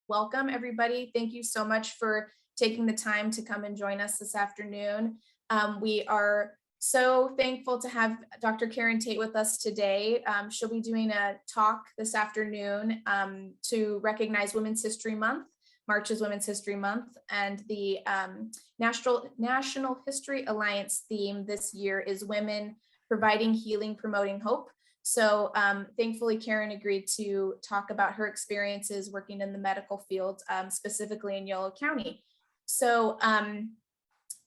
Welcome, everybody. Thank you so much for taking the time to come and join us this afternoon. We are so thankful to have Dr. Karen Tait with us today. She'll be doing a talk this afternoon to recognize Women's History Month. March is Women's History Month, and the National History Alliance theme this year is Women Providing Healing, Promoting Hope. So thankfully, Karen agreed to talk about her experiences working in the medical field, specifically in Yolo County. So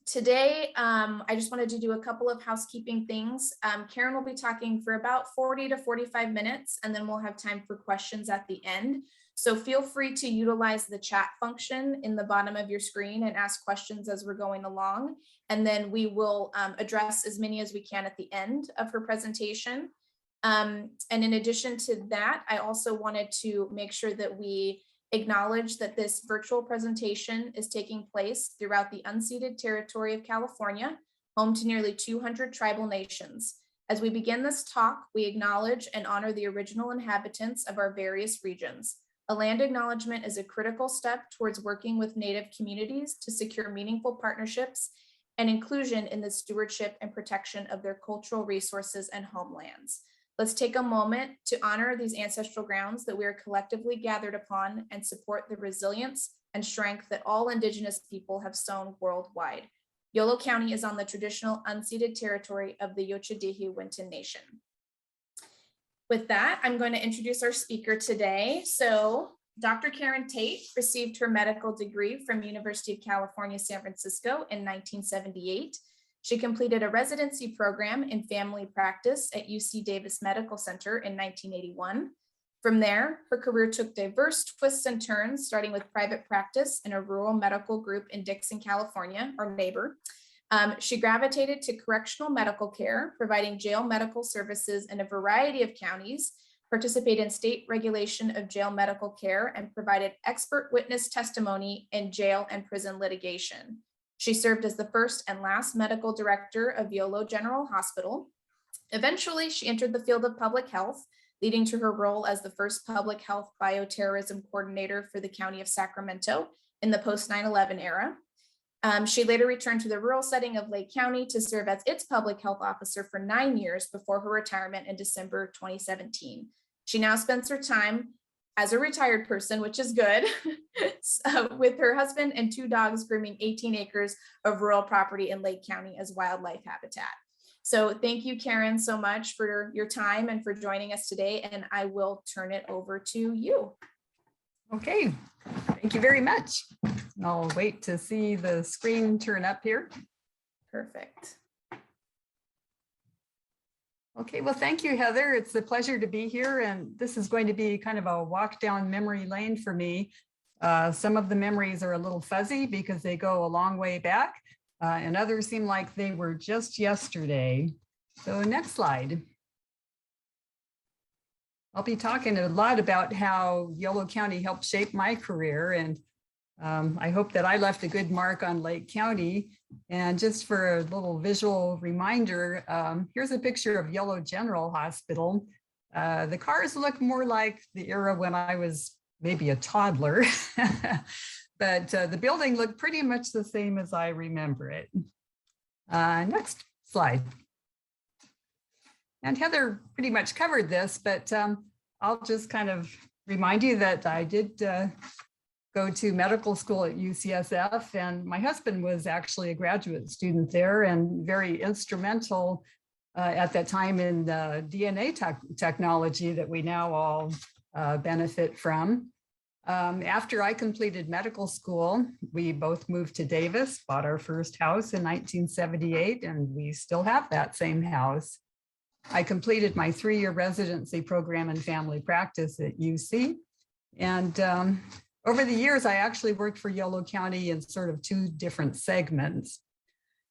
today, I just wanted to do a couple of housekeeping things. Karen will be talking for about 40 to 45 minutes, and then we'll have time for questions at the end. So feel free to utilize the chat function in the bottom of your screen and ask questions as we're going along. And then we will address as many as we can at the end of her presentation. And in addition to that, I also wanted to make sure that we acknowledge that this virtual presentation is taking place throughout the unceded territory of California, home to nearly 200 tribal nations. As we begin this talk, we acknowledge and honor the original inhabitants of our various regions. A land acknowledgement is a critical step towards working with Native communities to secure meaningful partnerships and inclusion in the stewardship and protection of their cultural resources and homelands. Let's take a moment to honor these ancestral grounds that we are collectively gathered upon and support the resilience and strength that all Indigenous people have sown worldwide. Yolo County is on the traditional unceded territory of the Yochadihi-Winton Nation. With that, I'm going to introduce our speaker today. So Dr. Karen Tait received her medical degree from University of California, San Francisco in 1978. She completed a residency program in family practice at UC Davis Medical Center in 1981. From there, her career took diverse twists and turns, starting with private practice in a rural medical group in Dixon, California, our neighbor. She gravitated to correctional medical care, providing jail medical services in a variety of counties, participated in state regulation of jail medical care, and provided expert witness testimony in jail and prison litigation. She served as the first and last medical director of Yolo General Hospital. Eventually, she entered the field of public health, leading to her role as the first public health bioterrorism coordinator for the county of Sacramento in the post 9/11 era. She later returned to the rural setting of Lake County to serve as its public health officer for 9 years before her retirement in December 2017. She now spends her time as a retired person, which is good, with her husband and 2 dogs grooming 18 acres of rural property in Lake County as wildlife habitat. So thank you, Karen, so much for your time and for joining us today. And I will turn it over to you. Okay, thank you very much. I'll wait to see the screen turn up here. Perfect. Okay, well, thank you, Heather. It's a pleasure to be here. And this is going to be kind of a walk down memory lane for me. Some of the memories are a little fuzzy because they go a long way back, and others seem like they were just yesterday. So next slide. I'll be talking a lot about how Yolo County helped shape my career, and I hope that I left a good mark on Lake County. And just for a little visual reminder, here's a picture of Yolo General Hospital. The cars look more like the era when I was maybe a toddler, but the building looked pretty much the same as I remember it. Next slide. And Heather pretty much covered this, but I'll just kind of remind you that I did go to medical school at UCSF, and my husband was actually a graduate student there and very instrumental at that time in the DNA technology that we now all benefit from. After I completed medical school, we both moved to Davis, bought our first house in 1978, and we still have that same house. I completed my 3-year residency program in family practice at UC. And over the years, I actually worked for Yolo County in sort of 2 different segments.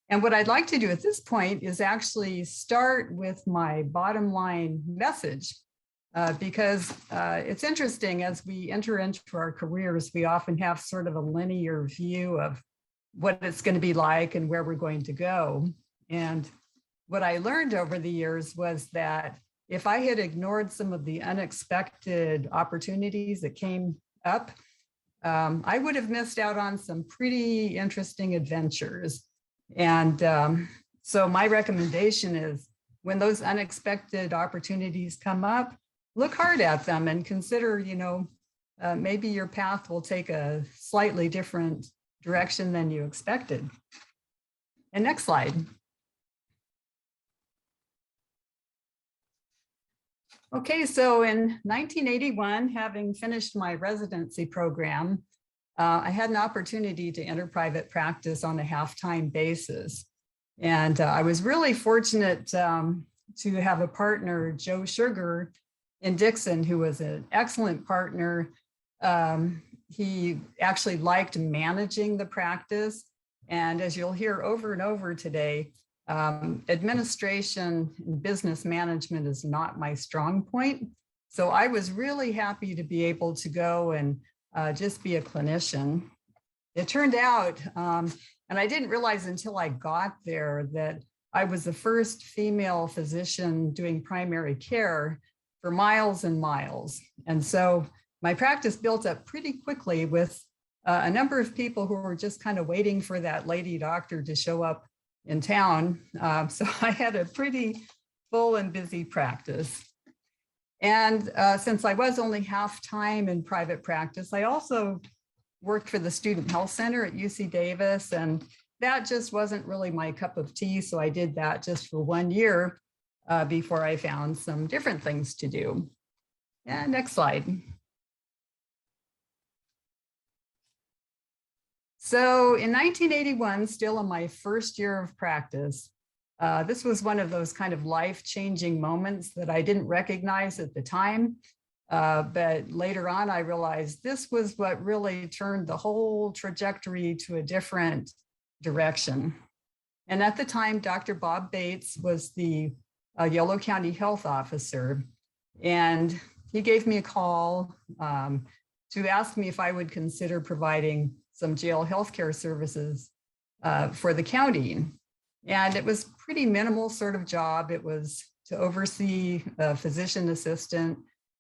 And what I'd like to do at this point is actually start with my bottom line message, because it's interesting as we enter into our careers, we often have sort of a linear view of what it's going to be like and where we're going to go. And what I learned over the years was that if I had ignored some of the unexpected opportunities that came up, I would have missed out on some pretty interesting adventures. And so my recommendation is when those unexpected opportunities come up, look hard at them and consider, maybe your path will take a slightly different direction than you expected. And next slide. Okay, so in 1981, having finished my residency program, I had an opportunity to enter private practice on a half-time basis. And I was really fortunate to have a partner, Joe Sugar, in Dixon, who was an excellent partner. He actually liked managing the practice. And as you'll hear over and over today, administration and business management is not my strong point. So I was really happy to be able to go and just be a clinician. It turned out, and I didn't realize until I got there, that I was the first female physician doing primary care for miles and miles. And so my practice built up pretty quickly with a number of people who were just kind of waiting for that lady doctor to show up in town. So I had a pretty full and busy practice. And since I was only half-time in private practice, I also worked for the Student Health Center at UC Davis, and that just wasn't really my cup of tea. So I did that just for 1 year before I found some different things to do. Yeah, next slide. So in 1981, still in my first year of practice, this was one of those kind of life-changing moments that I didn't recognize at the time. But later on, I realized this was what really turned the whole trajectory to a different direction. And at the time, Dr. Bob Bates was the Yolo County Health Officer. And he gave me a call to ask me if I would consider providing some jail healthcare services for the county. And it was pretty minimal sort of job. It was to oversee a physician assistant,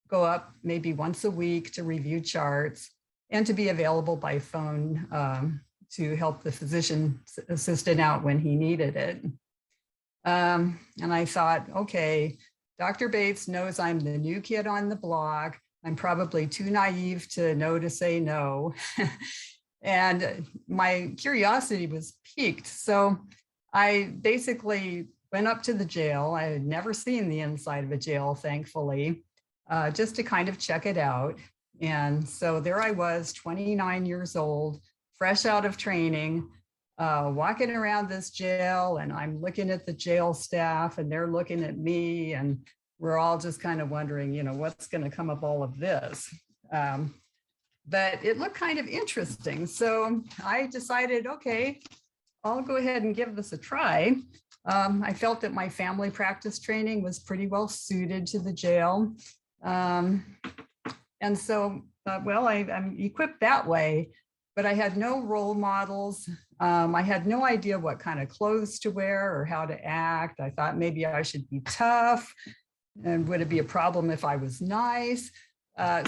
go up maybe once a week to review charts, and to be available by phone to help the physician assistant out when he needed it. And I thought, okay, Dr. Bates knows I'm the new kid on the block. I'm probably too naive to know to say no. And my curiosity was piqued. So I basically went up to the jail. I had never seen the inside of a jail, thankfully, just to kind of check it out. And so there I was, 29 years old, fresh out of training, walking around this jail, and I'm looking at the jail staff and they're looking at me, and we're all just kind of wondering, what's going to come of all of this. But it looked kind of interesting. So I decided, okay, I'll go ahead and give this a try. I felt that my family practice training was pretty well suited to the jail. And so, I'm equipped that way, but I had no role models. I had no idea what kind of clothes to wear or how to act. I thought maybe I should be tough, and would it be a problem if I was nice?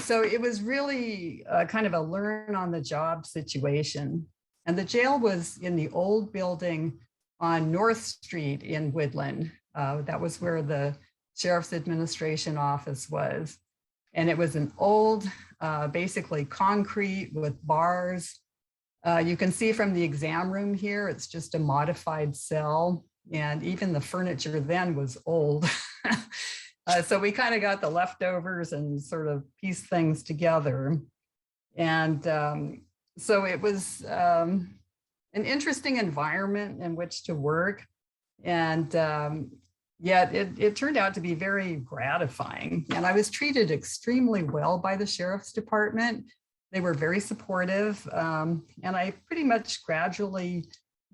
So it was really kind of a learn on the job situation. And the jail was in the old building on North Street in Woodland. That was where the Sheriff's Administration office was. And it was an old, basically concrete with bars. You can see from the exam room here, it's just a modified cell. And even the furniture then was old. So we kind of got the leftovers and sort of pieced things together. And so it was an interesting environment in which to work. And yet it turned out to be very gratifying. And I was treated extremely well by the Sheriff's Department. They were very supportive. And I pretty much gradually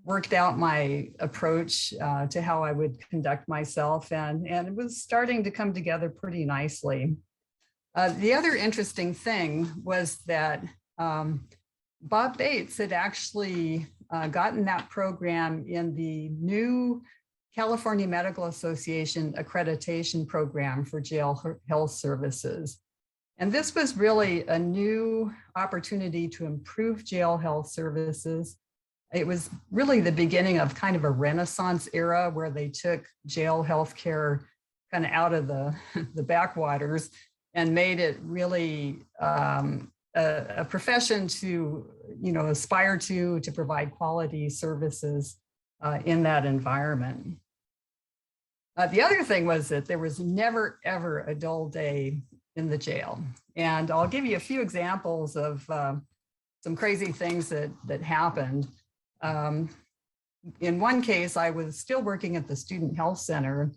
worked out my approach to how I would conduct myself, and it was starting to come together pretty nicely. The other interesting thing was that Bob Bates had actually gotten that program in the new California Medical Association accreditation program for jail health services. And this was really a new opportunity to improve jail health services. It was really the beginning of kind of a Renaissance era where they took jail health care kind of out of the backwaters and made it really a profession to, aspire to provide quality services in that environment. The other thing was that there was never, ever a dull day in the jail. And I'll give you a few examples of some crazy things that happened. In one case, I was still working at the Student Health Center,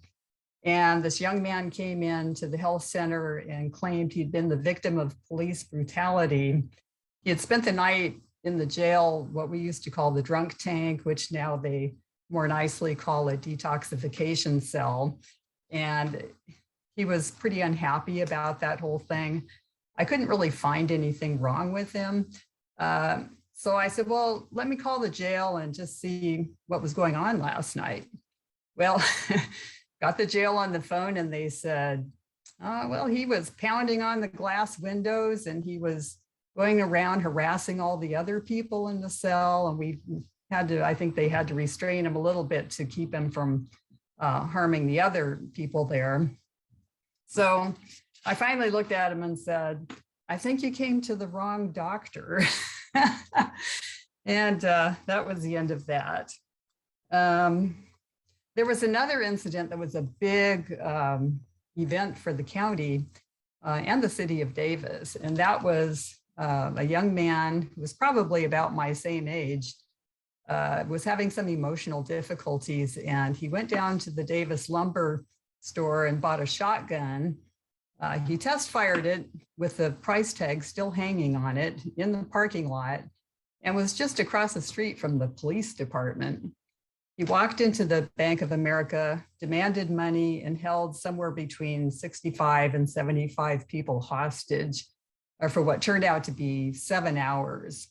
and this young man came into the health center and claimed he'd been the victim of police brutality. He had spent the night in the jail, what we used to call the drunk tank, which now they more nicely call a detoxification cell. And he was pretty unhappy about that whole thing. I couldn't really find anything wrong with him. So I said, well, let me call the jail and just see what was going on last night. Well, got the jail on the phone and they said, well, he was pounding on the glass windows and he was going around harassing all the other people in the cell. And we had to, I think they had to restrain him a little bit to keep him from harming the other people there. So I finally looked at him and said, I think you came to the wrong doctor. And that was the end of that. There was another incident that was a big event for the county and the city of Davis. And that was a young man who was probably about my same age, was having some emotional difficulties. And he went down to the Davis lumber store and bought a shotgun. He test fired it with the price tag still hanging on it in the parking lot and was just across the street from the police department. He walked into the Bank of America, demanded money, and held somewhere between 65 and 75 people hostage for what turned out to be 7 hours.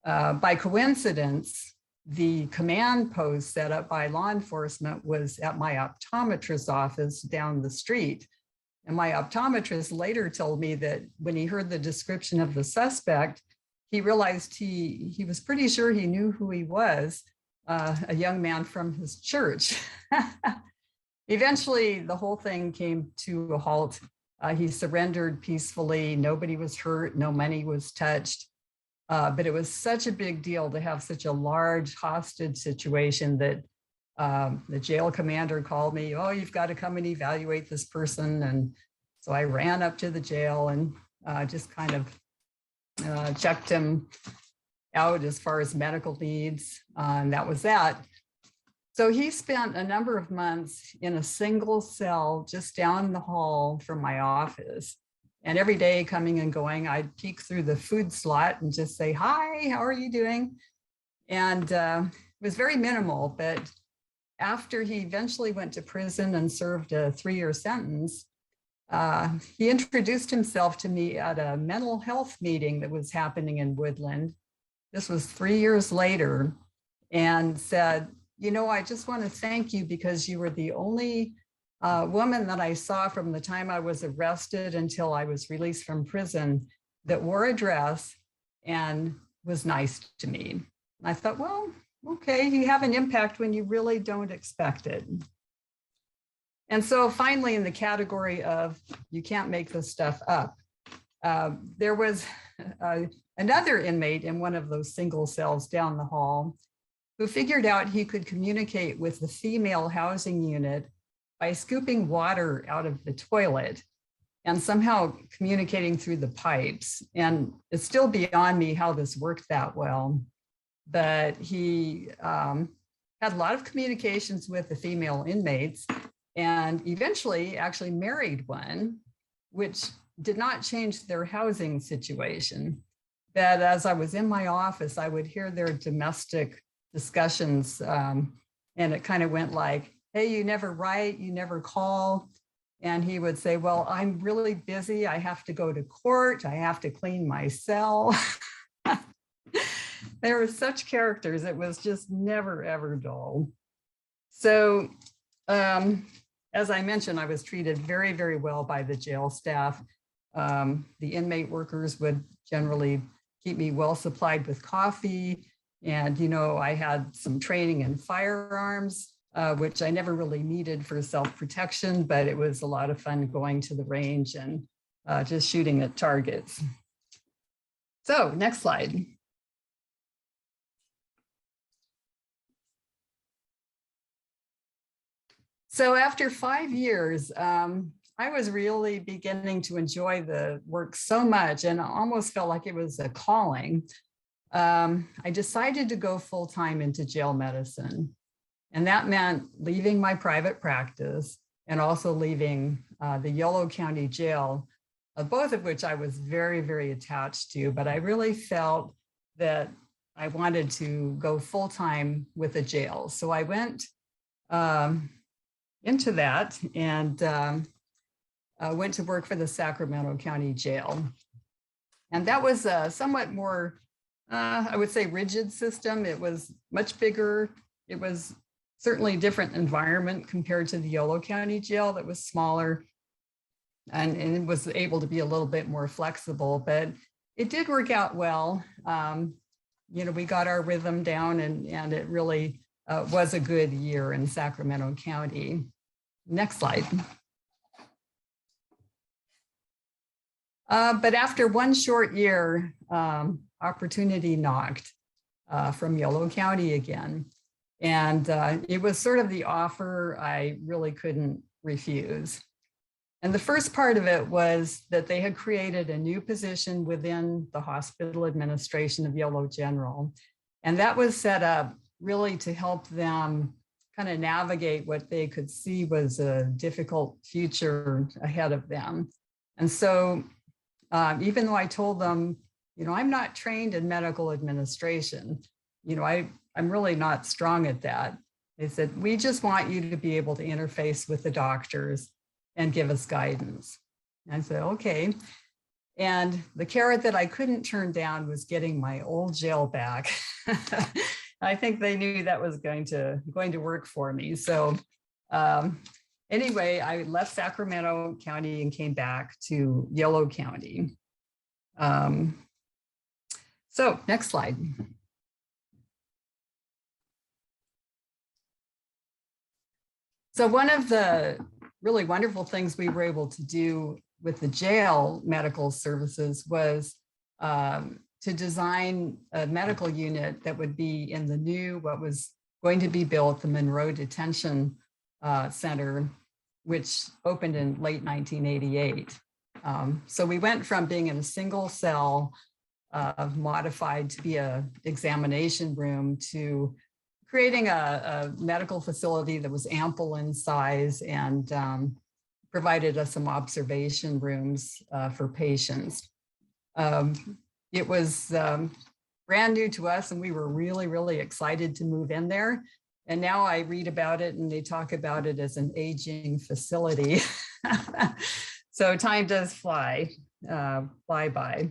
By coincidence, the command post set up by law enforcement was at my optometrist's office down the street. And my optometrist later told me that when he heard the description of the suspect, he realized he was pretty sure he knew who he was, a young man from his church. Eventually, the whole thing came to a halt. He surrendered peacefully. Nobody was hurt. No money was touched. But it was such a big deal to have such a large hostage situation that the jail commander called me, oh, you've got to come and evaluate this person. And so I ran up to the jail and just kind of checked him out as far as medical needs. And that was that. So he spent a number of months in a single cell just down the hall from my office. And every day coming and going, I'd peek through the food slot and just say, hi, how are you doing? And it was very minimal, but after he eventually went to prison and served a 3-year sentence, he introduced himself to me at a mental health meeting that was happening in Woodland. This was 3 years later, and said, I just want to thank you because you were the only woman that I saw from the time I was arrested until I was released from prison that wore a dress and was nice to me. And I thought, well, okay, you have an impact when you really don't expect it. And so finally, in the category of you can't make this stuff up, there was another inmate in one of those single cells down the hall who figured out he could communicate with the female housing unit by scooping water out of the toilet and somehow communicating through the pipes. And it's still beyond me how this worked that well, but he had a lot of communications with the female inmates and eventually actually married one, which did not change their housing situation. But as I was in my office, I would hear their domestic discussions, and it kind of went like, hey, you never write, you never call. And he would say, well, I'm really busy. I have to go to court. I have to clean my cell. There were such characters. It was just never, ever dull. So as I mentioned, I was treated very, very well by the jail staff. The inmate workers would generally keep me well supplied with coffee. And, you know, I had some training in firearms, which I never really needed for self-protection, but it was a lot of fun going to the range and just shooting at targets. So next slide. So after 5 years, I was really beginning to enjoy the work so much and almost felt like it was a calling. I decided to go full-time into jail medicine. And that meant leaving my private practice and also leaving the Yolo County Jail, both of which I was very, very attached to, but I really felt that I wanted to go full-time with the jail. So I went into that and went to work for the Sacramento County Jail. And that was a somewhat more, I would say, rigid system. It was much bigger. It was certainly a different environment compared to the Yolo County Jail that was smaller and it was able to be a little bit more flexible, but it did work out well. You know, we got our rhythm down and it really was a good year in Sacramento County. Next slide. But after one short year, opportunity knocked from Yolo County again. And it was sort of the offer I really couldn't refuse. And the first part of it was that they had created a new position within the hospital administration of Yolo General. And that was set up really to help them kind of navigate what they could see was a difficult future ahead of them. And so even though I told them, you know, I'm not trained in medical administration, you know, I'm really not strong at that. They said, we just want you to be able to interface with the doctors and give us guidance. And I said, okay. And the carrot that I couldn't turn down was getting my old jail back. I think they knew that was going to work for me. So anyway, I left Sacramento County and came back to Yolo County. So next slide. So one of the really wonderful things we were able to do with the jail medical services was to design a medical unit that would be in the new, what was going to be built, the Monroe Detention Center, which opened in late 1988. So we went from being in a single cell, modified to be an examination room, to creating a medical facility that was ample in size and provided us some observation rooms for patients. It was brand new to us and we were really, really excited to move in there. And now I read about it and they talk about it as an aging facility. So time does fly by.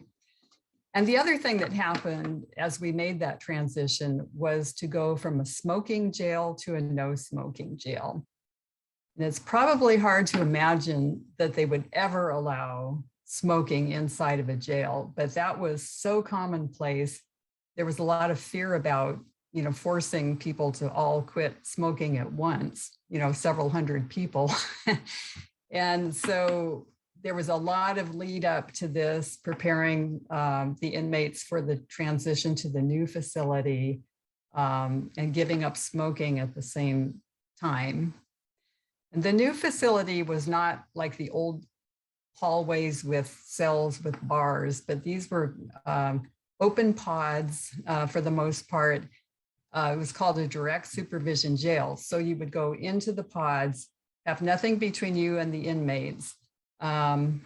And the other thing that happened as we made that transition was to go from a smoking jail to a no smoking jail. And it's probably hard to imagine that they would ever allow smoking inside of a jail, but that was so commonplace. There was a lot of fear about, you know, forcing people to all quit smoking at once, you know, several hundred people. And so there was a lot of lead up to this, preparing the inmates for the transition to the new facility and giving up smoking at the same time. And the new facility was not like the old hallways with cells with bars, but these were open pods for the most part. It was called a direct supervision jail. So you would go into the pods, have nothing between you and the inmates, and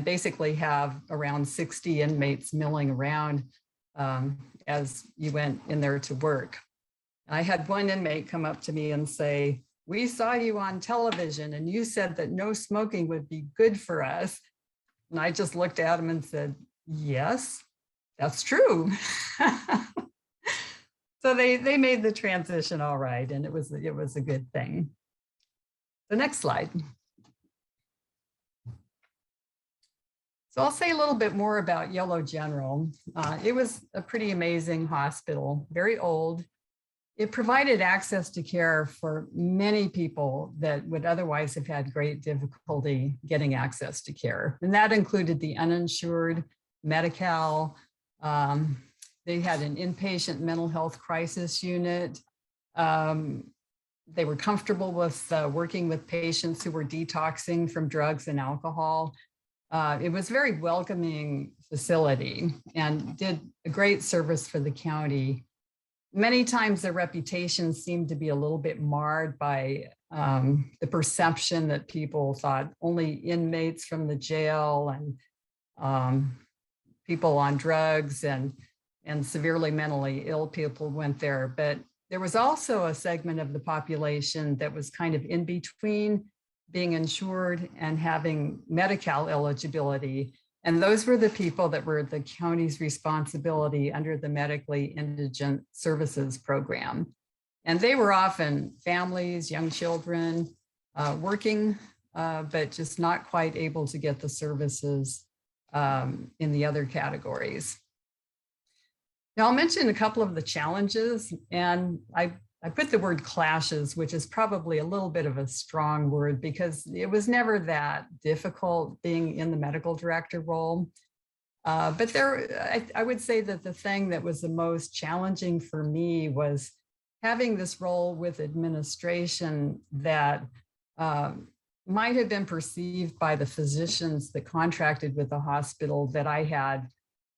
basically have around 60 inmates milling around as you went in there to work. I had one inmate come up to me and say, "We saw you on television and you said that no smoking would be good for us." And I just looked at him and said, "Yes, that's true." So they made the transition all right, and it was a good thing. The next slide. So I'll say a little bit more about Yolo General. It was a pretty amazing hospital, very old. It provided access to care for many people that would otherwise have had great difficulty getting access to care. And that included the uninsured, Medi-Cal. They had an inpatient mental health crisis unit. They were comfortable with working with patients who were detoxing from drugs and alcohol. It was a very welcoming facility and did a great service for the county. Many times their reputation seemed to be a little bit marred by the perception that people thought only inmates from the jail and people on drugs and severely mentally ill people went there. But there was also a segment of the population that was kind of in between being insured and having Medi-Cal eligibility. And those were the people that were the county's responsibility under the Medically Indigent Services Program. And they were often families, young children, working, but just not quite able to get the services in the other categories. Now I'll mention a couple of the challenges, and I put the word clashes, which is probably a little bit of a strong word because it was never that difficult being in the medical director role. But I would say that the thing that was the most challenging for me was having this role with administration that might have been perceived by the physicians that contracted with the hospital that I had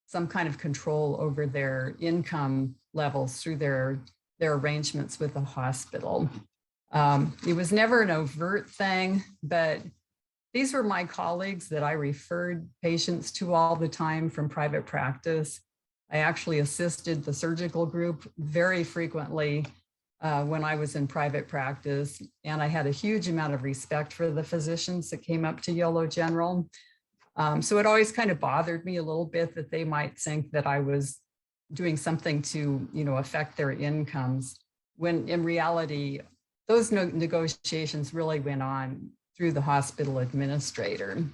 some kind of control over their income levels through their arrangements with the hospital. It was never an overt thing, but these were my colleagues that I referred patients to all the time from private practice. I actually assisted the surgical group very frequently when I was in private practice, and I had a huge amount of respect for the physicians that came up to Yolo General. So it always kind of bothered me a little bit that they might think that I was doing something to, affect their incomes, when in reality, those negotiations really went on through the hospital administrator.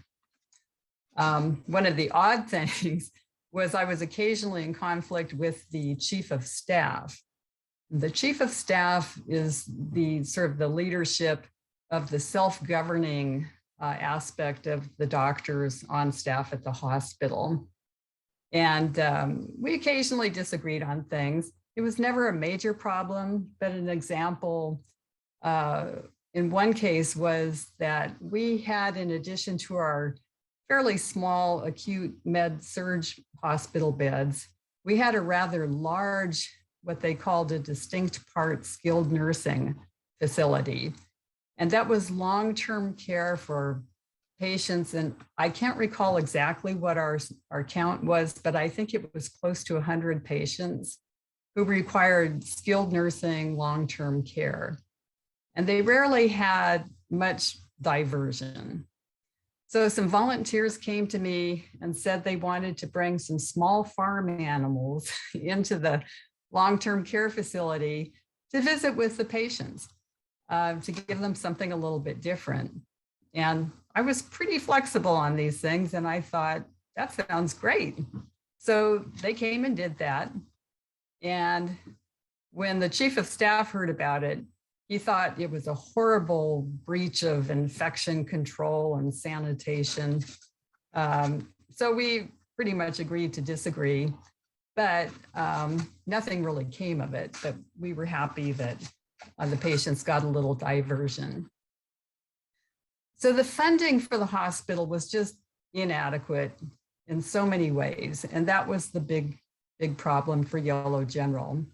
One of the odd things was I was occasionally in conflict with the chief of staff. The chief of staff is the sort of the leadership of the self-governing aspect of the doctors on staff at the hospital. And we occasionally disagreed on things. It was never a major problem, but an example in one case was that we had, in addition to our fairly small acute med-surg hospital beds, we had a rather large, what they called a distinct part skilled nursing facility. And that was long-term care for patients. And I can't recall exactly what our count was, but I think it was close to 100 patients who required skilled nursing long-term care. And they rarely had much diversion. So some volunteers came to me and said they wanted to bring some small farm animals into the long-term care facility to visit with the patients, to give them something a little bit different. And I was pretty flexible on these things, and I thought, that sounds great. So they came and did that. And when the chief of staff heard about it, he thought it was a horrible breach of infection control and sanitation. So we pretty much agreed to disagree, but nothing really came of it. But we were happy that the patients got a little diversion. So the funding for the hospital was just inadequate in so many ways. And that was the big problem for Yolo General.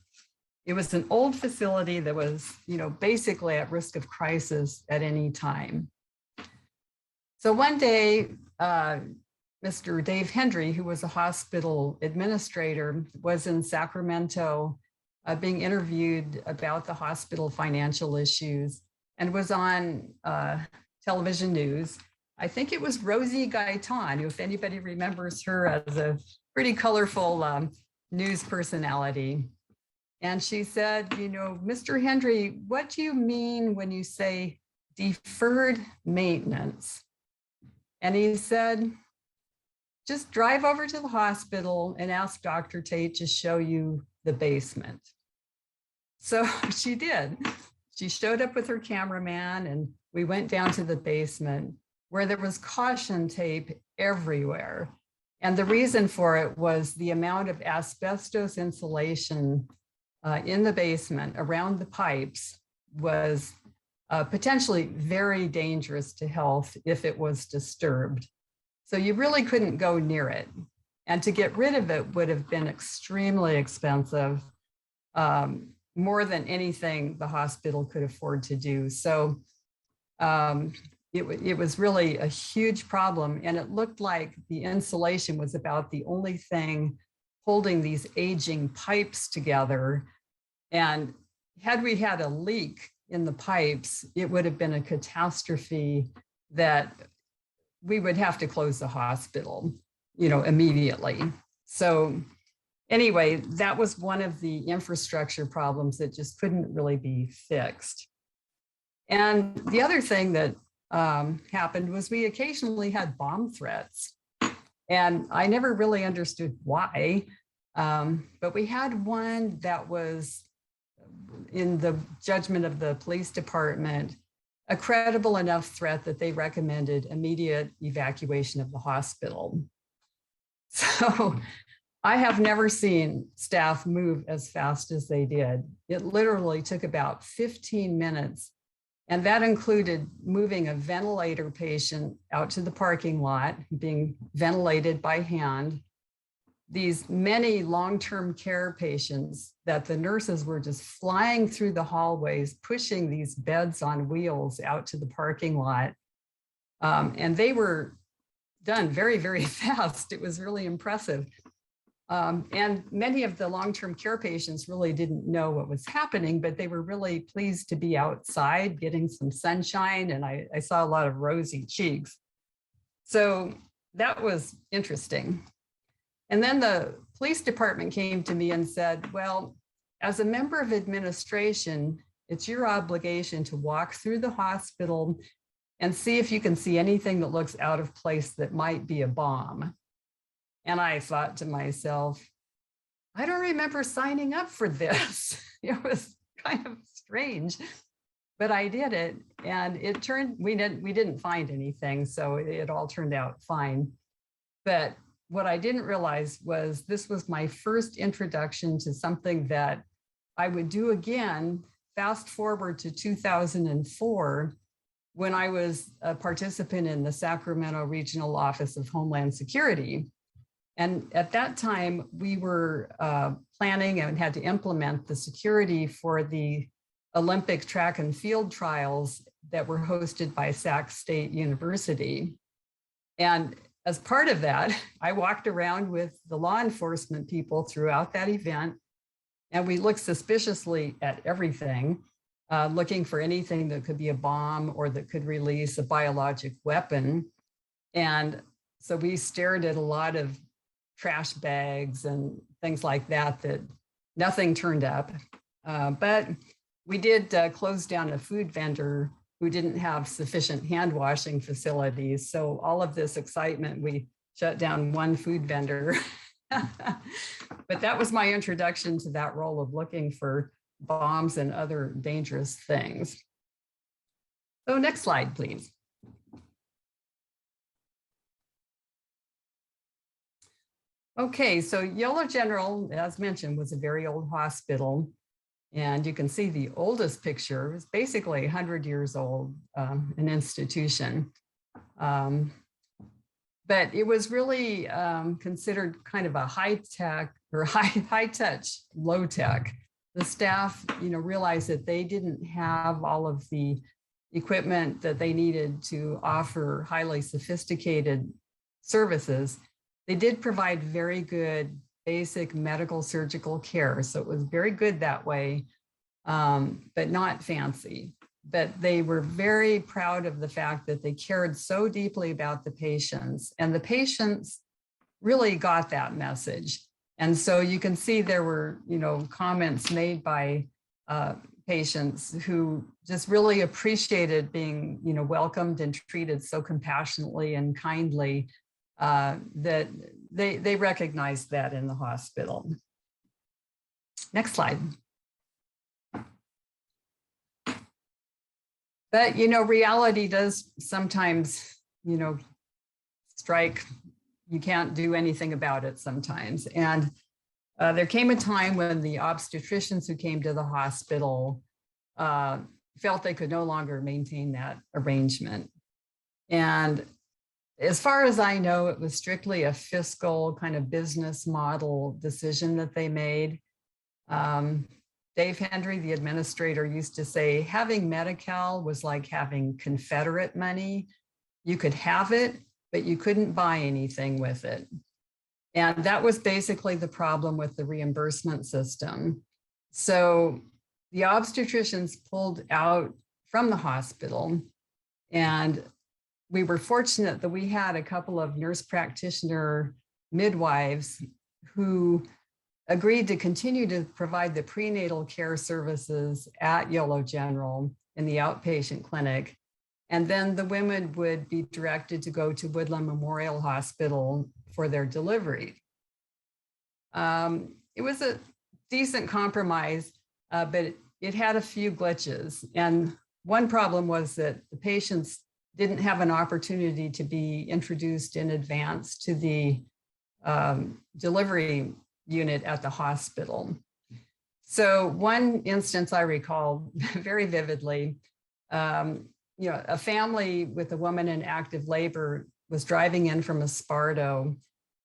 It was an old facility that was, basically at risk of crisis at any time. So one day, Mr. Dave Hendry, who was a hospital administrator, was in Sacramento being interviewed about the hospital financial issues, and was on television news. I think it was Rosie Gaitan, if anybody remembers her as a pretty colorful news personality. And she said, Mr. Hendry, what do you mean when you say deferred maintenance? And he said, just drive over to the hospital and ask Dr. Tait to show you the basement. So she did. She showed up with her cameraman and we went down to the basement where there was caution tape everywhere. And the reason for it was the amount of asbestos insulation in the basement around the pipes was potentially very dangerous to health if it was disturbed. So you really couldn't go near it. And to get rid of it would have been extremely expensive, more than anything the hospital could afford to do. So it was really a huge problem. And it looked like the insulation was about the only thing holding these aging pipes together. And had we had a leak in the pipes, it would have been a catastrophe that we would have to close the hospital, immediately. So anyway, that was one of the infrastructure problems that just couldn't really be fixed. And the other thing that happened was we occasionally had bomb threats. And I never really understood why, but we had one that was, in the judgment of the police department, a credible enough threat that they recommended immediate evacuation of the hospital. So I have never seen staff move as fast as they did. It literally took about 15 minutes. And that included moving a ventilator patient out to the parking lot, being ventilated by hand. These many long-term care patients that the nurses were just flying through the hallways, pushing these beds on wheels out to the parking lot. And they were done very, very fast. It was really impressive. And many of the long-term care patients really didn't know what was happening, but they were really pleased to be outside getting some sunshine. And I saw a lot of rosy cheeks. So that was interesting. And then the police department came to me and said, well, as a member of administration, it's your obligation to walk through the hospital and see if you can see anything that looks out of place that might be a bomb. And I thought to myself, I don't remember signing up for this. It was kind of strange, but I did it, and we didn't find anything, so it all turned out fine. But what I didn't realize was this was my first introduction to something that I would do again. Fast forward to 2004, when I was a participant in the Sacramento Regional Office of Homeland Security. And at that time, we were planning and had to implement the security for the Olympic track and field trials that were hosted by Sac State University. And as part of that, I walked around with the law enforcement people throughout that event, and we looked suspiciously at everything, looking for anything that could be a bomb or that could release a biologic weapon. And so we stared at a lot of trash bags and things like that, that nothing turned up. But we did close down a food vendor who didn't have sufficient hand washing facilities. So all of this excitement, we shut down one food vendor. But that was my introduction to that role of looking for bombs and other dangerous things. So next slide, please. Okay, so Yolo General, as mentioned, was a very old hospital. And you can see the oldest picture. It was basically 100 years old, an institution. But it was really considered kind of a high-tech or high-touch, low-tech. The staff, realized that they didn't have all of the equipment that they needed to offer highly sophisticated services. They did provide very good basic medical surgical care. So it was very good that way, but not fancy. But they were very proud of the fact that they cared so deeply about the patients, and the patients really got that message. And so you can see there were, comments made by patients who just really appreciated being, welcomed and treated so compassionately and kindly that they recognized that in the hospital. Next slide. But, reality does sometimes, strike. You can't do anything about it sometimes. And there came a time when the obstetricians who came to the hospital felt they could no longer maintain that arrangement. And as far as I know, it was strictly a fiscal kind of business model decision that they made. Dave Hendry, the administrator, used to say having Medi-Cal was like having Confederate money. You could have it, but you couldn't buy anything with it. And that was basically the problem with the reimbursement system. So the obstetricians pulled out from the hospital, and we were fortunate that we had a couple of nurse practitioner midwives who agreed to continue to provide the prenatal care services at Yolo General in the outpatient clinic. And then the women would be directed to go to Woodland Memorial Hospital for their delivery. It was a decent compromise, but it had a few glitches. And one problem was that the patients didn't have an opportunity to be introduced in advance to the delivery unit at the hospital. So one instance I recall very vividly, a family with a woman in active labor was driving in from Esparto,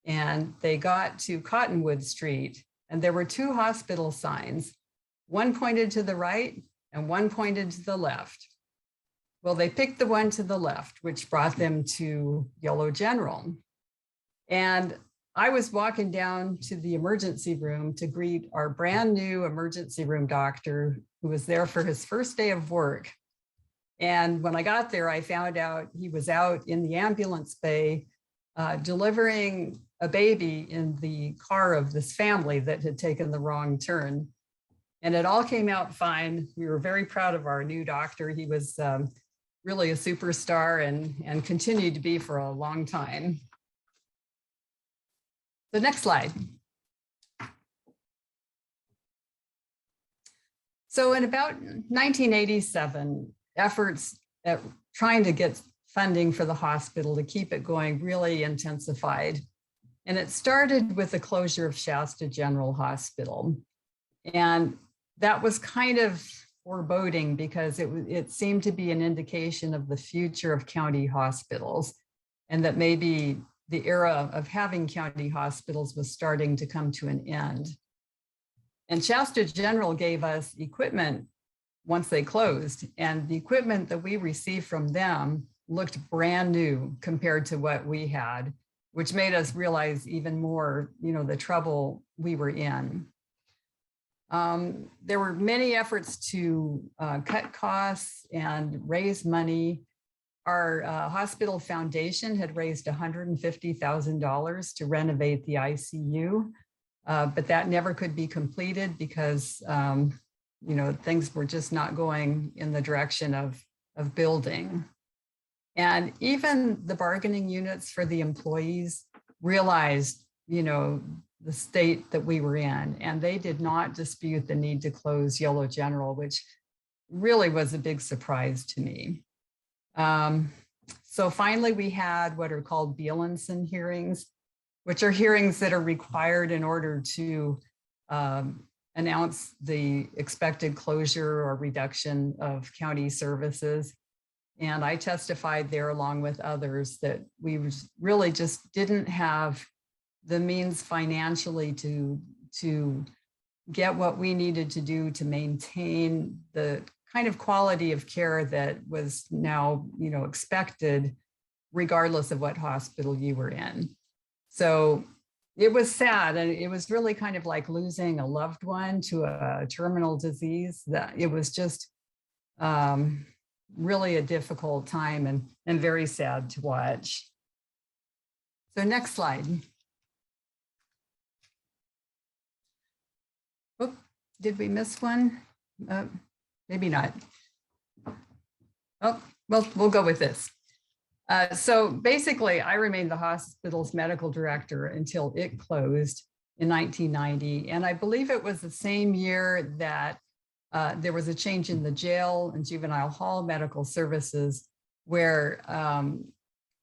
and they got to Cottonwood Street, and there were two hospital signs. One pointed to the right and one pointed to the left. Well, they picked the one to the left, which brought them to Yolo General. And I was walking down to the emergency room to greet our brand new emergency room doctor who was there for his first day of work. And when I got there, I found out he was out in the ambulance bay delivering a baby in the car of this family that had taken the wrong turn. And it all came out fine. We were very proud of our new doctor. He was really a superstar and continued to be for a long time. The next slide. So in about 1987, efforts at trying to get funding for the hospital to keep it going really intensified. And it started with the closure of Shasta General Hospital. And that was kind of foreboding because it seemed to be an indication of the future of county hospitals, and that maybe the era of having county hospitals was starting to come to an end. And Shasta General gave us equipment once they closed, and the equipment that we received from them looked brand new compared to what we had, which made us realize even more, the trouble we were in. There were many efforts to cut costs and raise money. Our hospital foundation had raised $150,000 to renovate the ICU, but that never could be completed because things were just not going in the direction of building. And even the bargaining units for the employees realized, the state that we were in, and they did not dispute the need to close Yolo General, which really was a big surprise to me. So finally, we had what are called Bielenson hearings, which are hearings that are required in order to announce the expected closure or reduction of county services. And I testified there along with others that we really just didn't have the means financially to get what we needed to do to maintain the kind of quality of care that was now, expected regardless of what hospital you were in. So it was sad, and it was really kind of like losing a loved one to a terminal disease. That it was just really a difficult time and very sad to watch. So next slide. Oh, did we miss one? Maybe not. Oh, well, we'll go with this. So basically, I remained the hospital's medical director until it closed in 1990. And I believe it was the same year that there was a change in the jail and juvenile hall medical services, where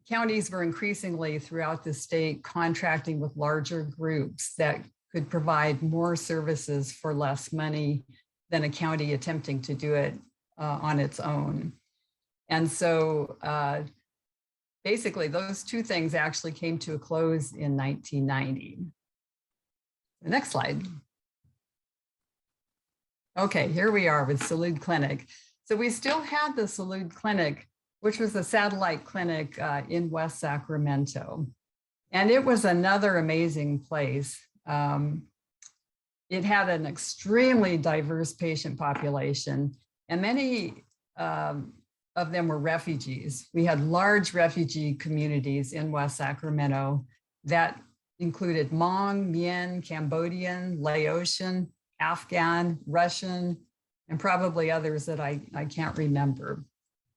counties were increasingly throughout the state contracting with larger groups that could provide more services for less money than a county attempting to do it on its own. And so basically, those two things actually came to a close in 1990. The next slide. Okay, here we are with Salud Clinic. So we still had the Salud Clinic, which was a satellite clinic in West Sacramento. And it was another amazing place. It had an extremely diverse patient population, and many of them were refugees. We had large refugee communities in West Sacramento that included Hmong, Mien, Cambodian, Laotian, Afghan, Russian, and probably others that I can't remember.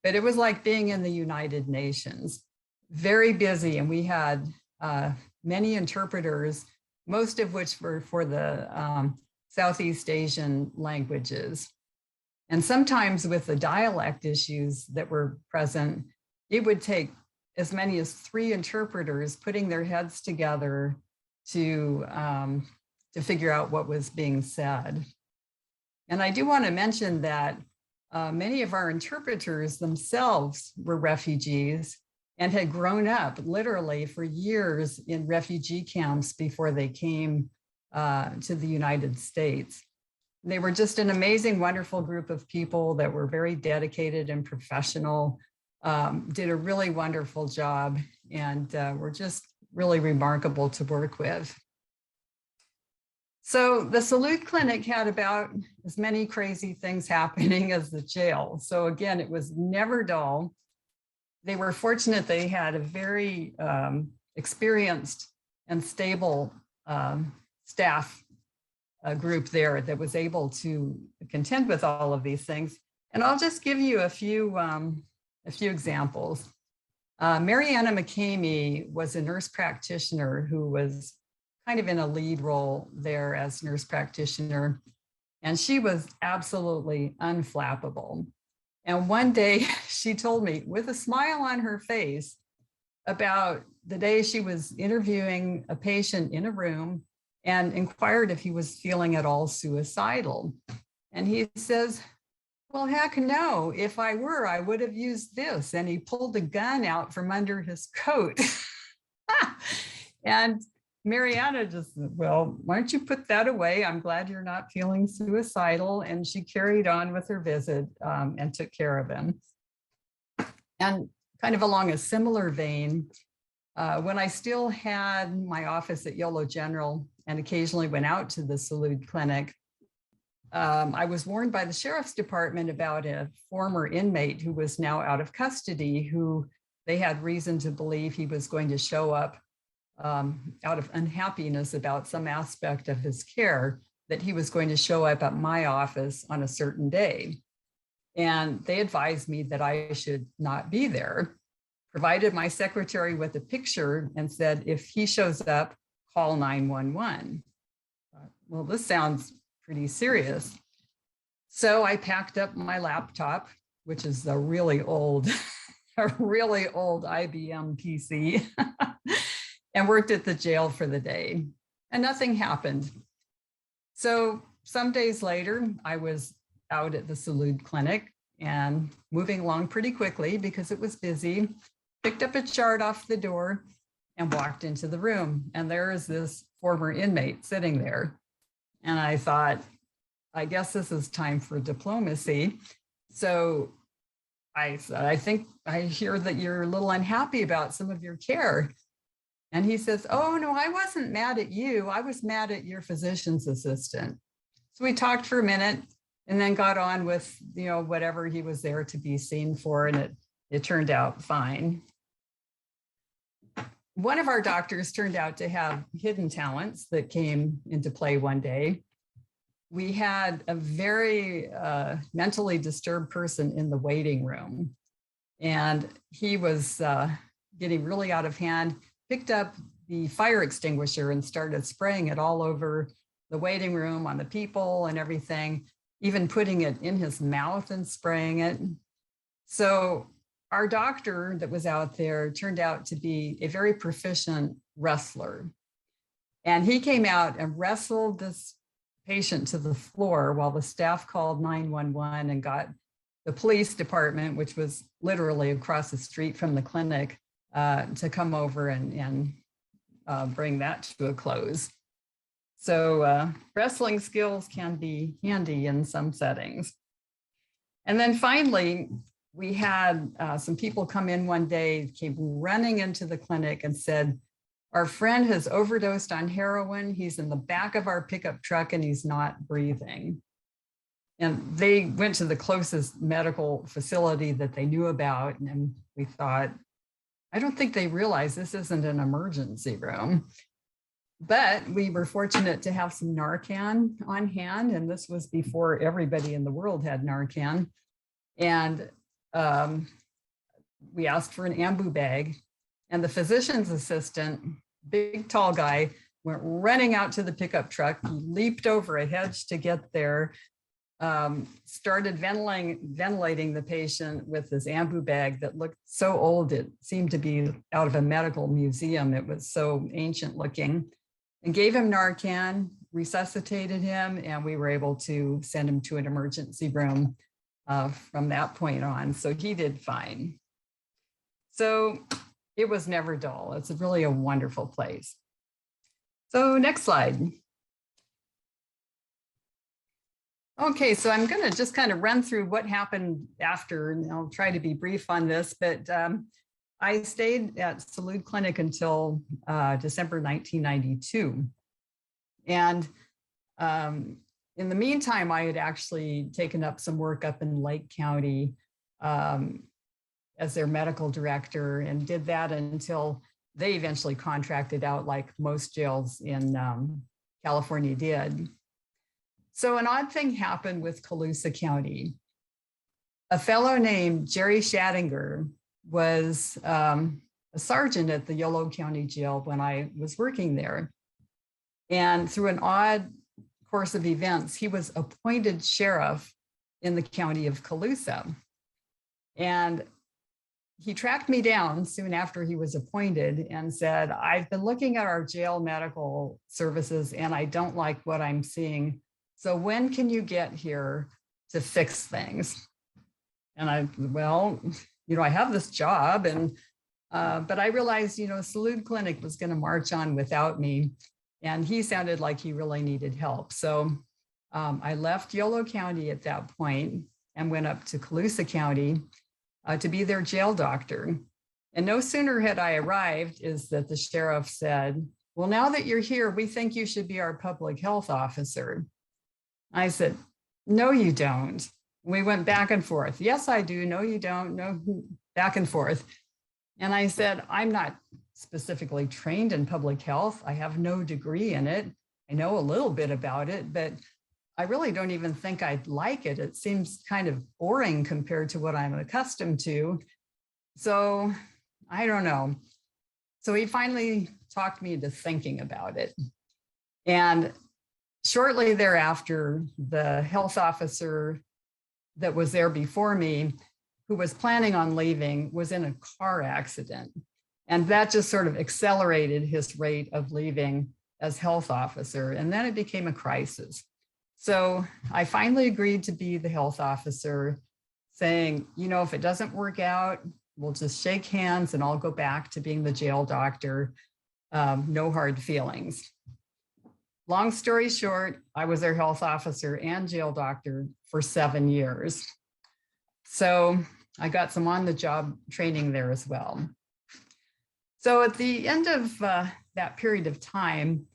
But it was like being in the United Nations, very busy. And we had many interpreters, most of which were for the Southeast Asian languages. And sometimes with the dialect issues that were present, it would take as many as 3 interpreters putting their heads together to figure out what was being said. And I do want to mention that many of our interpreters themselves were refugees and had grown up literally for years in refugee camps before they came to the United States. They were just an amazing, wonderful group of people that were very dedicated and professional, did a really wonderful job, and were just really remarkable to work with. So the Salud Clinic had about as many crazy things happening as the jail. So again, it was never dull. They were fortunate they had a very experienced and stable staff group there that was able to contend with all of these things. And I'll just give you a few examples. Mariana McCamey was a nurse practitioner who was kind of in a lead role there as nurse practitioner. And she was absolutely unflappable. And one day she told me with a smile on her face about the day she was interviewing a patient in a room and inquired if he was feeling at all suicidal. And he says, well, heck no, if I were, I would have used this. And he pulled a gun out from under his coat. And Mariana just, well, why don't you put that away? I'm glad you're not feeling suicidal. And she carried on with her visit and took care of him. And kind of along a similar vein, when I still had my office at Yolo General and occasionally went out to the Salud Clinic, I was warned by the sheriff's department about a former inmate who was now out of custody, who they had reason to believe he was going to show up out of unhappiness about some aspect of his care, that he was going to show up at my office on a certain day. And they advised me that I should not be there, provided my secretary with a picture and said, if he shows up, call 911. Well, this sounds pretty serious. So I packed up my laptop, which is a really old IBM PC, and worked at the jail for the day, and nothing happened. So some days later, I was out at the Salud Clinic and moving along pretty quickly because it was busy, picked up a chart off the door and walked into the room. And there is this former inmate sitting there. And I thought, I guess this is time for diplomacy. So I said, I think I hear that you're a little unhappy about some of your care. And he says, oh, no, I wasn't mad at you. I was mad at your physician's assistant. So we talked for a minute and then got on with, whatever he was there to be seen for. And it turned out fine. One of our doctors turned out to have hidden talents that came into play one day. We had a very mentally disturbed person in the waiting room. And he was getting really out of hand, picked up the fire extinguisher and started spraying it all over the waiting room, on the people and everything, even putting it in his mouth and spraying it. So our doctor that was out there turned out to be a very proficient wrestler. And he came out and wrestled this patient to the floor while the staff called 911 and got the police department, which was literally across the street from the clinic, to come over and bring that to a close. So wrestling skills can be handy in some settings. And then finally, we had some people come in one day, came running into the clinic and said, our friend has overdosed on heroin. He's in the back of our pickup truck and he's not breathing. And they went to the closest medical facility that they knew about. And we thought, I don't think they realize this isn't an emergency room. But we were fortunate to have some Narcan on hand. And this was before everybody in the world had Narcan. And we asked for an ambu bag. And the physician's assistant, big tall guy, went running out to the pickup truck, leaped over a hedge to get there, started ventilating the patient with this ambu bag that looked so old, it seemed to be out of a medical museum. It was so ancient looking, and gave him Narcan, resuscitated him, and we were able to send him to an emergency room from that point on. So he did fine. So it was never dull. It's really a wonderful place. So next slide. Okay, so I'm going to just kind of run through what happened after, and I'll try to be brief on this, but I stayed at Salud Clinic until December 1992. And in the meantime, I had actually taken up some work up in Lake County as their medical director, and did that until they eventually contracted out, like most jails in California did. So an odd thing happened with Colusa County. A fellow named Jerry Schattinger was a sergeant at the Yolo County Jail when I was working there. And through an odd course of events, he was appointed sheriff in the county of Colusa. And he tracked me down soon after he was appointed and said, I've been looking at our jail medical services and I don't like what I'm seeing. So when can you get here to fix things? And I have this job, and but I realized, Salud Clinic was going to march on without me, and he sounded like he really needed help. So I left Yolo County at that point and went up to Colusa County to be their jail doctor. And no sooner had I arrived is that the sheriff said, well, now that you're here, we think you should be our public health officer. I said, no, you don't. We went back and forth. Yes, I do. No, you don't. No, back and forth. And I said, I'm not specifically trained in public health. I have no degree in it. I know a little bit about it, but I really don't even think I'd like it. It seems kind of boring compared to what I'm accustomed to. So I don't know. So he finally talked me into thinking about it. And shortly thereafter, the health officer that was there before me, who was planning on leaving, was in a car accident. And that just sort of accelerated his rate of leaving as health officer. And then it became a crisis. So I finally agreed to be the health officer, saying, if it doesn't work out, we'll just shake hands and I'll go back to being the jail doctor. No hard feelings. Long story short, I was their health officer and jail doctor for 7 years. So I got some on-the-job training there as well. So at the end of that period of time,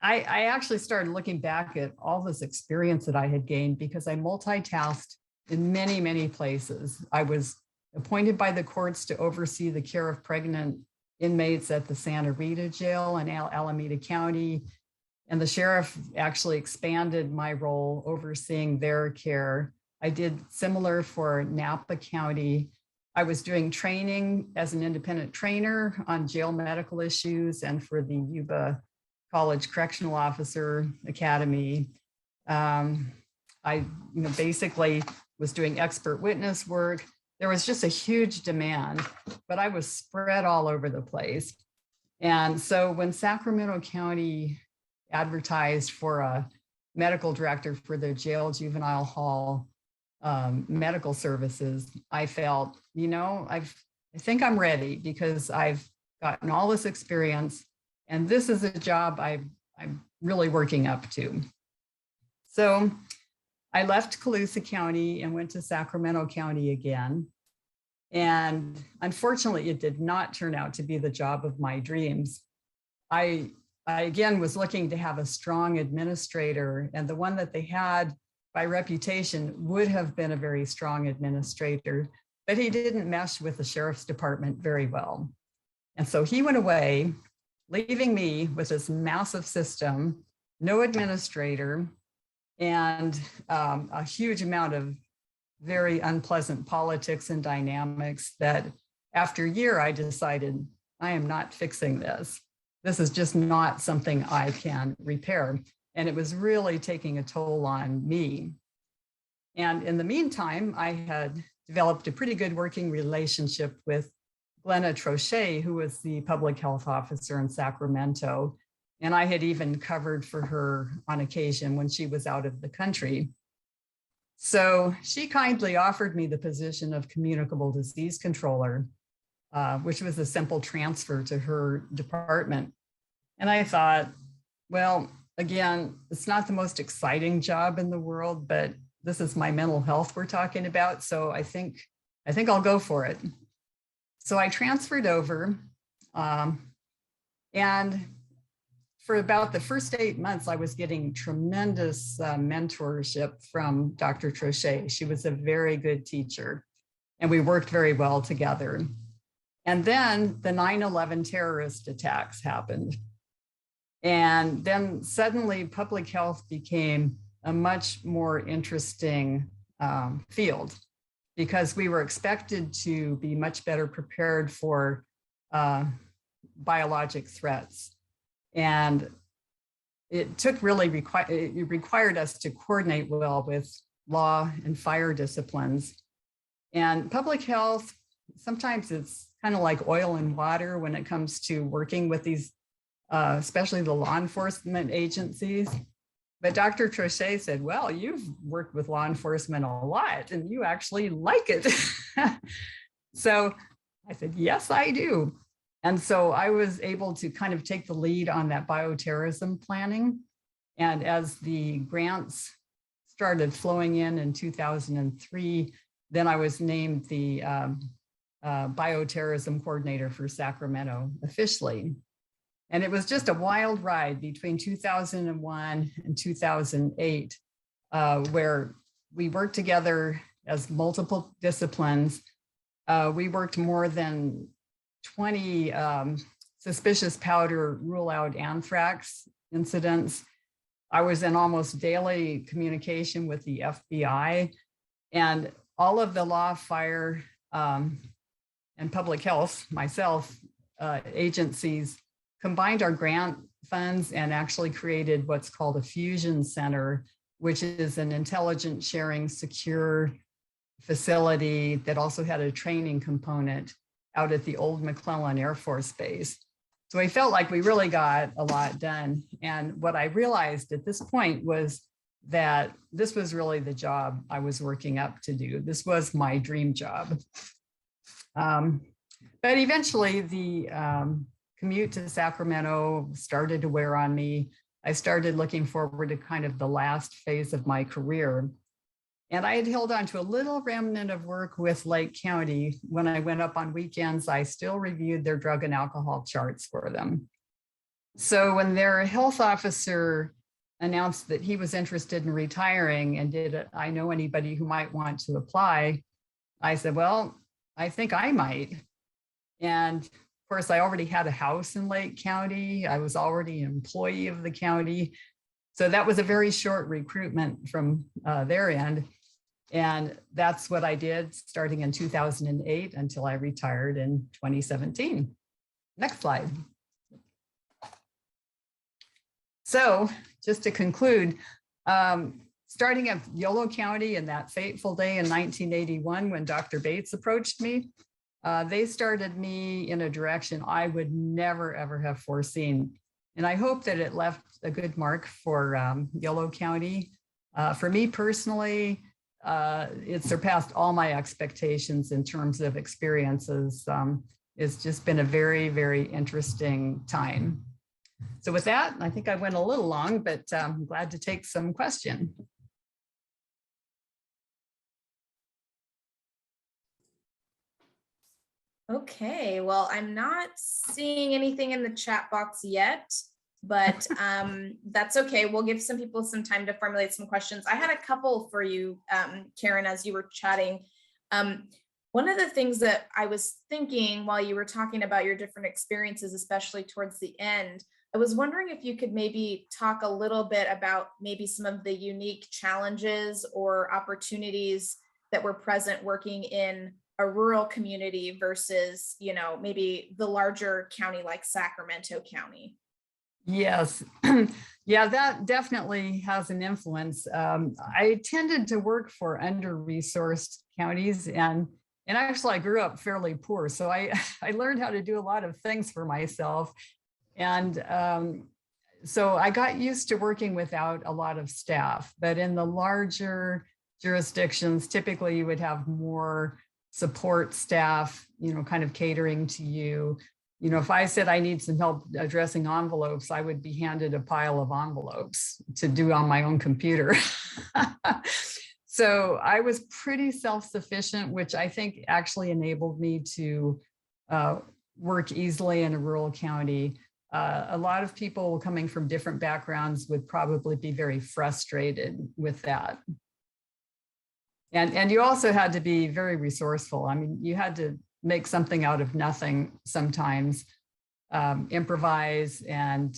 I actually started looking back at all this experience that I had gained because I multitasked in many, many places. I was appointed by the courts to oversee the care of pregnant inmates at the Santa Rita Jail in Alameda County. And the sheriff actually expanded my role overseeing their care. I did similar for Napa County. I was doing training as an independent trainer on jail medical issues and for the Yuba College Correctional Officer Academy. I basically was doing expert witness work. There was just a huge demand, but I was spread all over the place. And so when Sacramento County advertised for a medical director for their jail juvenile hall medical services, I felt, I think I'm ready because I've gotten all this experience and this is a job I'm really working up to. So I left Colusa County and went to Sacramento County again. And unfortunately, it did not turn out to be the job of my dreams. I again was looking to have a strong administrator, and the one that they had by reputation would have been a very strong administrator, but he didn't mesh with the sheriff's department very well. And so he went away, leaving me with this massive system, no administrator, and a huge amount of very unpleasant politics and dynamics that after a year, I decided I am not fixing this. This is just not something I can repair. And it was really taking a toll on me. And in the meantime, I had developed a pretty good working relationship with Glenna Trochet, who was the public health officer in Sacramento. And I had even covered for her on occasion when she was out of the country. So she kindly offered me the position of communicable disease controller, which was a simple transfer to her department. And I thought, well, again, it's not the most exciting job in the world, but this is my mental health we're talking about. So I think I'll go for it. So I transferred over, and for about the first 8 months, I was getting tremendous mentorship from Dr. Trochet. She was a very good teacher, and we worked very well together. And then the 9/11 terrorist attacks happened. And then suddenly public health became a much more interesting field because we were expected to be much better prepared for biologic threats. And it required us to coordinate well with law and fire disciplines. And public health, sometimes it's kind of like oil and water when it comes to working with these, especially the law enforcement agencies. But Dr. Trochet said, well, you've worked with law enforcement a lot and you actually like it. So I said, yes, I do. And so I was able to kind of take the lead on that bioterrorism planning. And as the grants started flowing in 2003, then I was named the bioterrorism coordinator for Sacramento officially. And it was just a wild ride between 2001 and 2008, where we worked together as multiple disciplines. We worked more than 20 suspicious powder rule out anthrax incidents. I was in almost daily communication with the FBI, and all of the law, fire, and public health, myself, agencies combined our grant funds and actually created what's called a fusion center, which is an intelligence sharing, secure facility that also had a training component out at the old McClellan Air Force Base. So I felt like we really got a lot done. And what I realized at this point was that this was really the job I was working up to do. This was my dream job. But eventually the commute to Sacramento started to wear on me. I started looking forward to kind of the last phase of my career. And I had held on to a little remnant of work with Lake County. When I went up on weekends, I still reviewed their drug and alcohol charts for them. So when their health officer announced that he was interested in retiring and did I know anybody who might want to apply, I said, well, I think I might. And of course, I already had a house in Lake County. I was already an employee of the county. So that was a very short recruitment from their end. And that's what I did starting in 2008 until I retired in 2017. Next slide. So just to conclude, starting at Yolo County in that fateful day in 1981 when Dr. Bates approached me, they started me in a direction I would never, ever have foreseen. And I hope that it left a good mark for Yolo County. For me personally, it surpassed all my expectations in terms of experiences. It's just been a very, very interesting time. So with that, I think I went a little long, but I'm glad to take some questions. Okay, well, I'm not seeing anything in the chat box yet, but that's okay. We'll give some people some time to formulate some questions. I had a couple for you, Karen, as you were chatting. One of the things that I was thinking while you were talking about your different experiences, especially towards the end, I was wondering if you could maybe talk a little bit about maybe some of the unique challenges or opportunities that were present working in a rural community versus, you know, maybe the larger county like Sacramento County. Yes, yeah, that definitely has an influence. I tended to work for under-resourced counties, and actually I grew up fairly poor, so I learned how to do a lot of things for myself. And so I got used to working without a lot of staff, but in the larger jurisdictions, typically you would have more support staff, you know, kind of catering to you. You know, if I said I need some help addressing envelopes, I would be handed a pile of envelopes to do on my own computer. So I was pretty self-sufficient, which I think actually enabled me to work easily in a rural county. A lot of people coming from different backgrounds would probably be very frustrated with that. And you also had to be very resourceful. I mean, you had to make something out of nothing sometimes, improvise and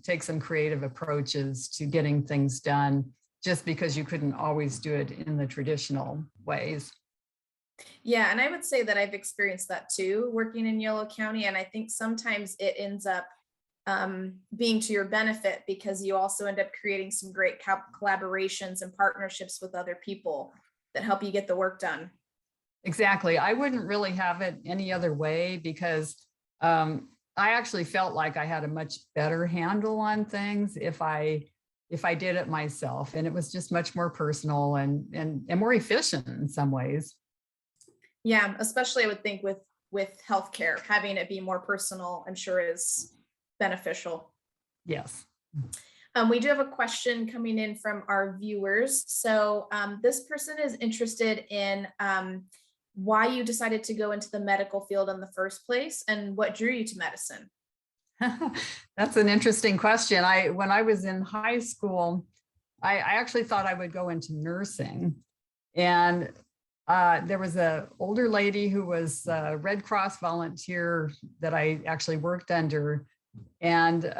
take some creative approaches to getting things done, just because you couldn't always do it in the traditional ways. Yeah, and I would say that I've experienced that too, working in Yolo County. And I think sometimes it ends up being to your benefit because you also end up creating some great collaborations and partnerships with other people that help you get the work done. Exactly. I wouldn't really have it any other way because I actually felt like I had a much better handle on things if I did it myself, and it was just much more personal and more efficient in some ways. Yeah, especially I would think with healthcare, having it be more personal, I'm sure is beneficial. Yes. We do have a question coming in from our viewers. So this person is interested in why you decided to go into the medical field in the first place and what drew you to medicine. That's an interesting question. When I was in high school, I actually thought I would go into nursing. And there was an older lady who was a Red Cross volunteer that I actually worked under. And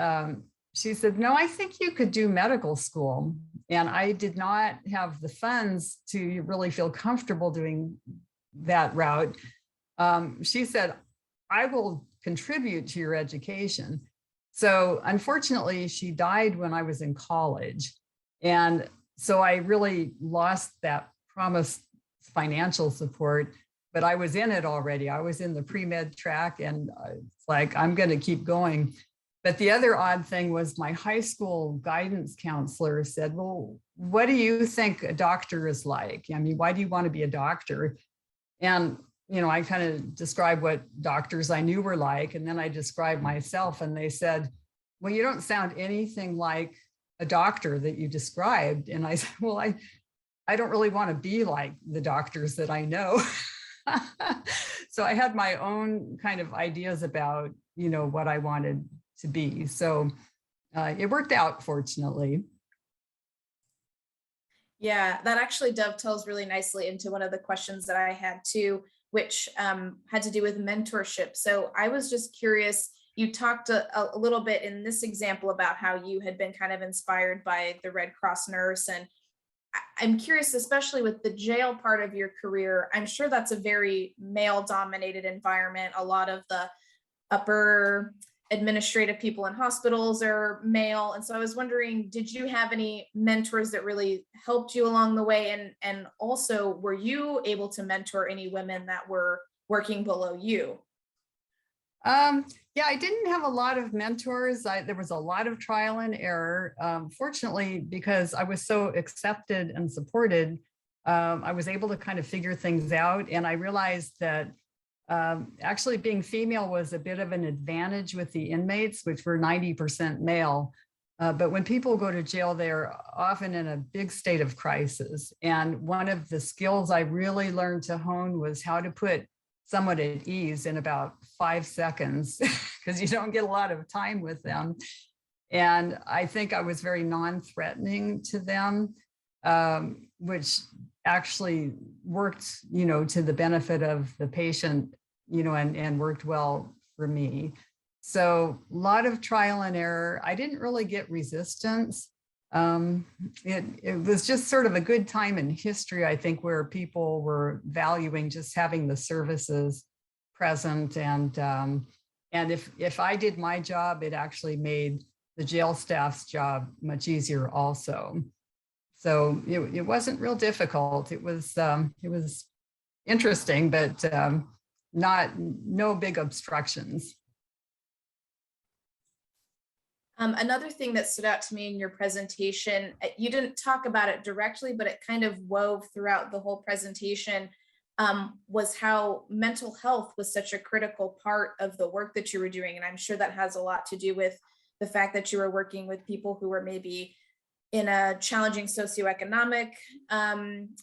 she said, no, I think you could do medical school. And I did not have the funds to really feel comfortable doing that route. She said, I will contribute to your education. So unfortunately, she died when I was in college. And so I really lost that promised financial support, but I was in it already. I was in the pre-med track and it's like, I'm going to keep going. But the other odd thing was my high school guidance counselor said, well, what do you think a doctor is like? I mean, why do you want to be a doctor? And, you know, I kind of described what doctors I knew were like. And then I described myself and they said, well, you don't sound anything like a doctor that you described. And I said, well, I don't really want to be like the doctors that I know. So I had my own kind of ideas about, you know, what I wanted to be. So it worked out, fortunately. Yeah, that actually dovetails really nicely into one of the questions that I had too, which had to do with mentorship. So I was just curious, you talked a little bit in this example about how you had been kind of inspired by the Red Cross nurse. And I'm curious, especially with the jail part of your career, I'm sure that's a very male dominated environment. A lot of the upper administrative people in hospitals are male. And so I was wondering, did you have any mentors that really helped you along the way? And also, were you able to mentor any women that were working below you? Yeah, I didn't have a lot of mentors. There was a lot of trial and error. Fortunately, because I was so accepted and supported, I was able to kind of figure things out. And I realized that actually being female was a bit of an advantage with the inmates, which were 90% male. But when people go to jail, they're often in a big state of crisis. And one of the skills I really learned to hone was how to put someone at ease in about 5 seconds, because you don't get a lot of time with them. And I think I was very non-threatening to them, which actually worked, to the benefit of the patient, and worked well for me. So a lot of trial and error. I didn't really get resistance. It was just sort of a good time in history, I think, where people were valuing just having the services present. And if I did my job, it actually made the jail staff's job much easier also. So it wasn't real difficult. It was interesting, but no big obstructions. Another thing that stood out to me in your presentation, you didn't talk about it directly, but it kind of wove throughout the whole presentation, was how mental health was such a critical part of the work that you were doing. And I'm sure that has a lot to do with the fact that you were working with people who were maybe in a challenging socioeconomic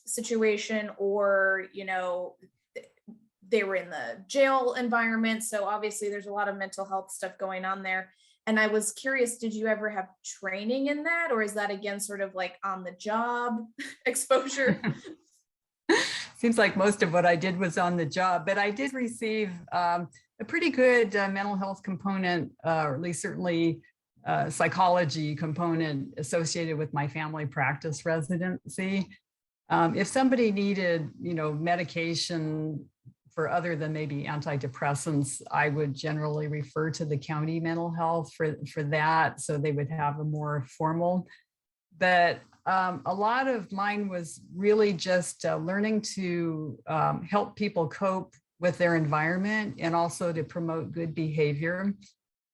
situation, or, they were in the jail environment. So obviously there's a lot of mental health stuff going on there. And I was curious, did you ever have training in that? Or is that, again, sort of like on the job exposure? Seems like most of what I did was on the job, but I did receive a pretty good mental health component, or at least certainly psychology component associated with my family practice residency. If somebody needed, medication for other than maybe antidepressants, I would generally refer to the county mental health for that. So they would have a more formal, but a lot of mine was really just learning to help people cope with their environment and also to promote good behavior.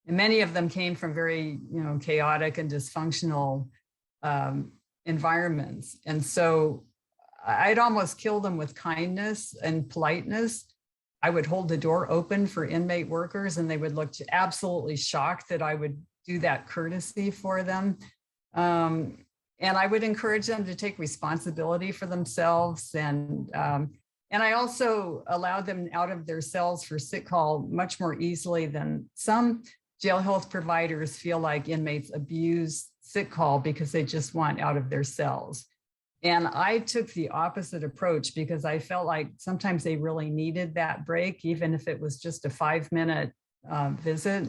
And many of them came from very, chaotic and dysfunctional environments. And so I'd almost kill them with kindness and politeness. I would hold the door open for inmate workers, and they would look absolutely shocked that I would do that courtesy for them. And I would encourage them to take responsibility for themselves. And I also allowed them out of their cells for sick call much more easily than some jail health providers feel like inmates abuse sick call because they just want out of their cells. And I took the opposite approach because I felt like sometimes they really needed that break, even if it was just a 5-minute visit.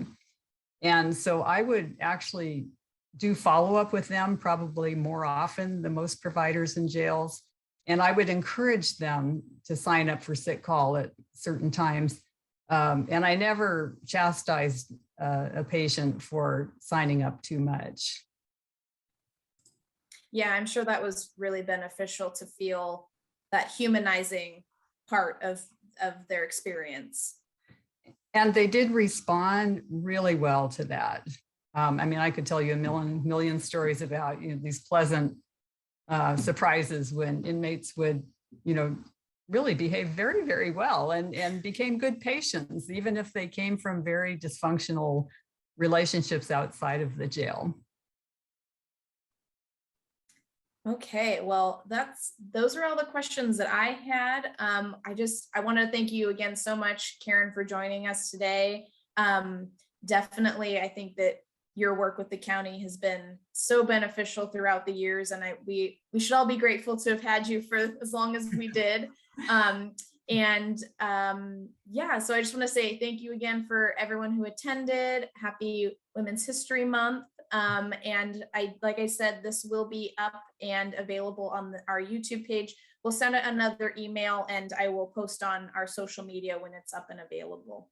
And so I would actually do follow-up with them probably more often than most providers in jails. And I would encourage them to sign up for sick call at certain times. And I never chastised a patient for signing up too much. Yeah, I'm sure that was really beneficial to feel that humanizing part of their experience. And they did respond really well to that. I could tell you a million stories about these pleasant surprises when inmates would, really behave very, very well and became good patients, even if they came from very dysfunctional relationships outside of the jail. Okay, well, those are all the questions that I had. I want to thank you again so much, Karen, for joining us today. Definitely, I think that your work with the county has been so beneficial throughout the years, and we should all be grateful to have had you for as long as we did. Yeah, so I just want to say thank you again for everyone who attended. Happy Women's History Month. And like I said, this will be up and available on our YouTube page. We'll send another email and I will post on our social media when it's up and available.